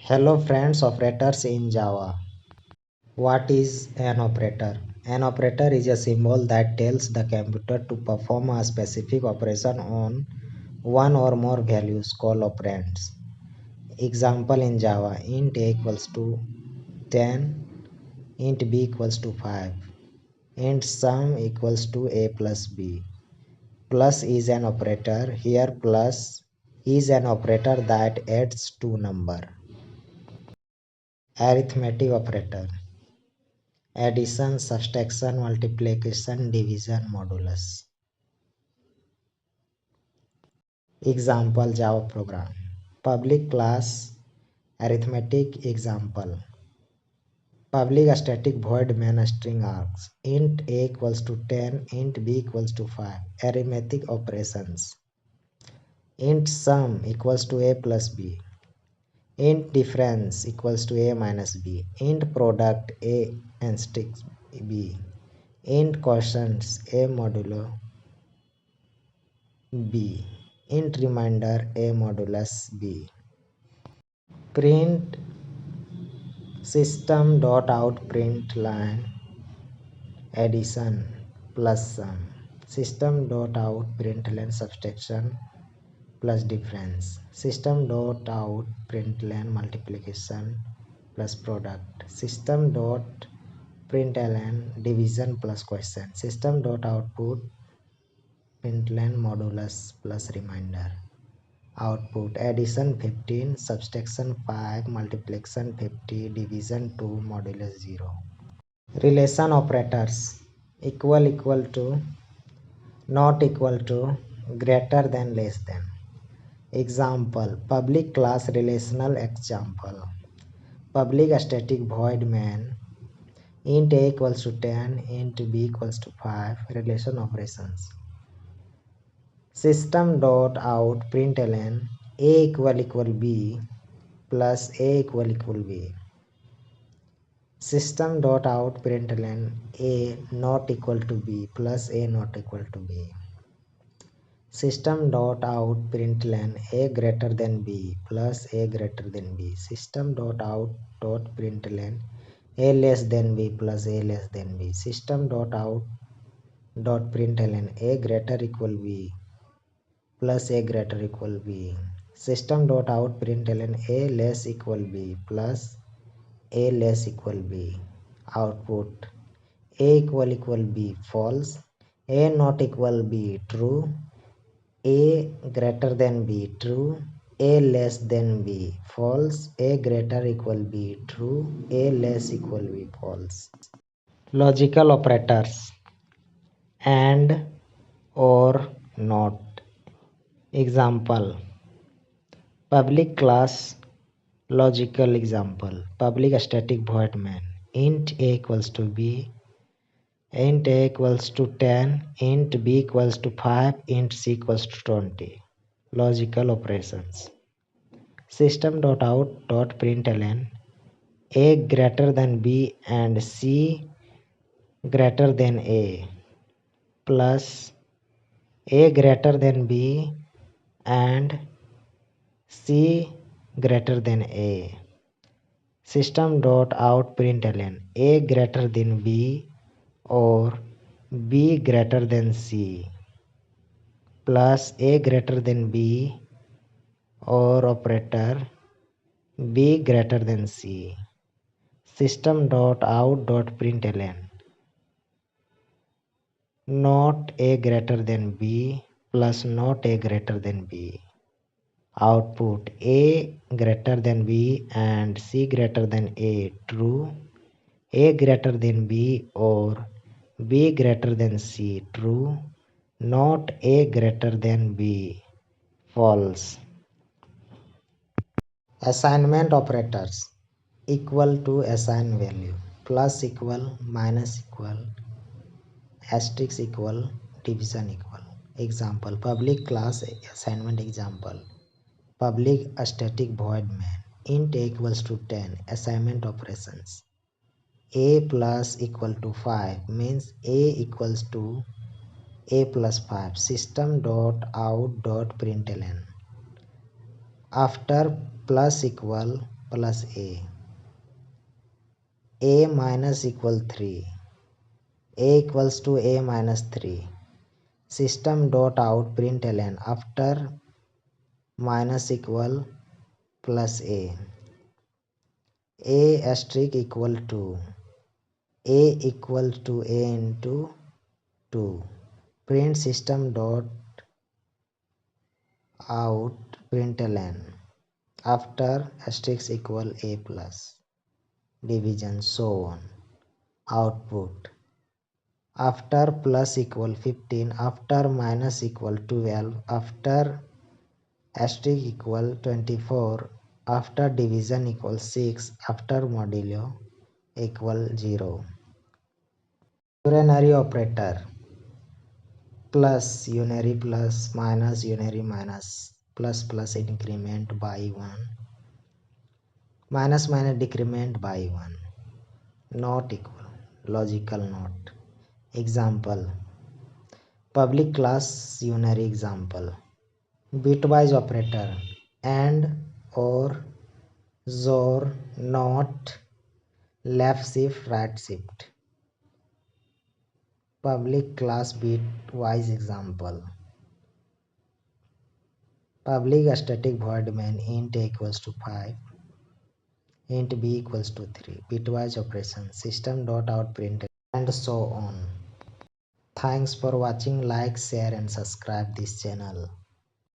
Hello friends, operators in Java. What is an operator? An operator is a symbol that tells the computer to perform a specific operation on one or more values called operands. Example in Java: int a equals to 10, int b equals to 5, int sum equals to a plus b. Plus is an operator. Here plus is an operator that adds two number. Arithmetic operator: addition, subtraction, multiplication, division, modulus. Example Java program. Public class arithmetic. Example: public static void main string args. Int a equals to 10, int b equals to 5. Arithmetic operations. Int sum equals to a plus b. Int difference equals to a minus b. Int product a and sticks b. Int quotients a modulo b. Int remainder a modulus b. Print system.out.println addition plus sum. System.out.println subtraction plus difference. System.out.println multiplication plus product. System.println division plus quotient. System.output println modulus plus remainder. Output: addition 15, subtraction 5, multiplication 50, division 2, modulus 0. Relation operators: equal to, not equal to, greater than, less than. Example: public class relational. Example: public static void main int a equals to 10, int b equals to 5. Relation operations. System.out.println a equal b plus a equal b. System.out.println a not equal to b plus a not equal to b. System.out.println a greater than b plus a greater than b. System.out.println a less than b plus a less than b. System.out.println a greater equal b plus a greater equal b. System.out.println a less equal b plus a less equal b. Output: a equal b false, a not equal b true, a greater than b true, a less than b false, a greater equal b true, a less equal b false. Logical operators: and, or, not. Example: public class logical. Example: public static void main int a equals to b, int a equals to 10, int b equals to 5, int c equals to 20. Logical operations. System.out.println a greater than b and c greater than a plus a greater than b and c greater than a. System.out.println a greater than b or b greater than c plus a greater than b or operator b greater than c. System.out.println not a greater than b plus not a greater than b. Output: a greater than b and c greater than a true, a greater than b or b greater than c true, not a greater than b false. Assignment operators: equal to assign value, plus equal, minus equal, asterisk equal, division equal. Example: public class assignment. Example: public static void main int a equals to 10. Assignment operations: a plus equal to 5 means a equals to a plus 5. System.out.println after plus equal plus a minus equal 3, a equals to a minus 3, system dot out println after minus equal plus a asterisk equal to a equal to a into 2, print system dot out println after asterisk equal a plus division, so on. Output after plus equal 15, after minus equal 12, after asterisk equal 24, after division equal 6, after modulo equal 0. Unary operator plus unary plus minus unary minus plus plus increment by 1, minus minus decrement by 1, not equal, logical not. Example, public class unary example, bitwise operator and or XOR not left shift right shift. Public class bitwise example, public static void main int a equals to 5, int b equals to 3, bitwise operation, system dot out print and so on. Thanks for watching. Like, share and subscribe this channel.